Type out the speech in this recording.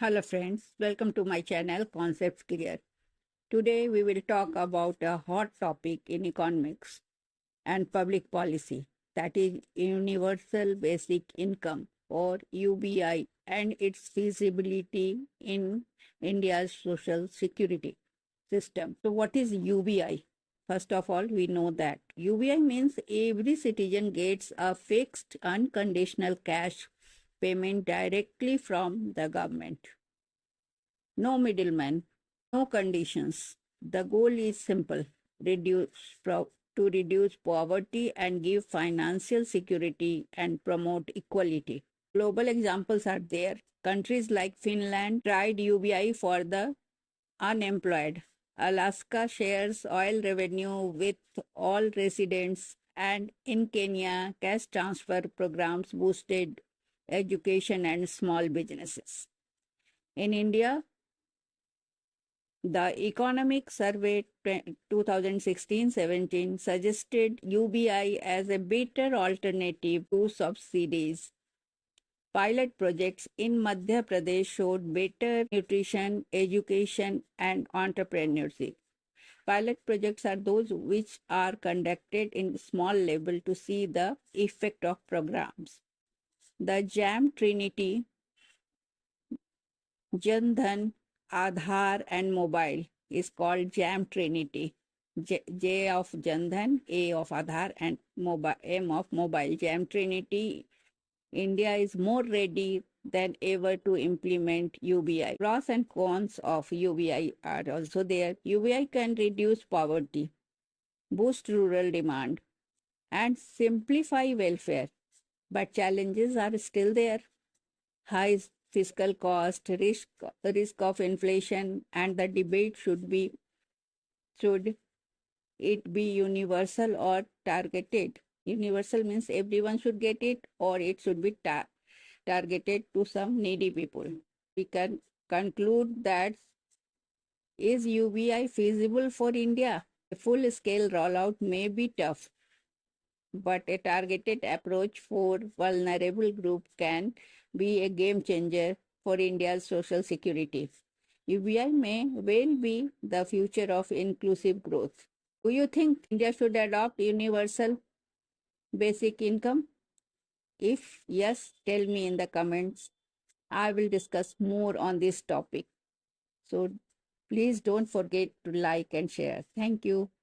Hello friends, welcome to my channel Concepts Clear. Today we will talk about a hot topic in economics and public policy, that is universal basic income or UBI and its feasibility in India's social security system. So what is UBI? First of all, we know that UBI means every citizen gets a fixed unconditional cash payment directly from the government. No middleman, no conditions. The goal is simple: to reduce poverty and give financial security and promote equality. Global examples are there. Countries like Finland tried UBI for the unemployed. Alaska shares oil revenue with all residents, and in Kenya, cash transfer programs boosted education and small businesses. In India, the Economic Survey 2016-17 suggested UBI as a better alternative to subsidies. Pilot projects in Madhya Pradesh showed better nutrition, education, and entrepreneurship. Pilot projects are those which are conducted in small level to see the effect of programs. The JAM Trinity, Jan Dhan, Aadhaar, and Mobile is called JAM Trinity. J of Jan Dhan, A of Aadhaar, and mobile, M of Mobile. JAM Trinity. India is more ready than ever to implement UBI. Pros and cons of UBI are also there. UBI can reduce poverty, boost rural demand, and simplify welfare. But challenges are still there: high fiscal cost, risk of inflation, and the debate should it be universal or targeted. Universal means everyone should get it, or it should be targeted to some needy people. We can conclude that is UBI feasible for India? A full scale rollout may be tough, but a targeted approach for vulnerable groups can be a game changer for India's social security. UBI may well be the future of inclusive growth. Do you think India should adopt universal basic income? If yes, tell me in the comments. I will discuss more on this topic. So please don't forget to like and share. Thank you.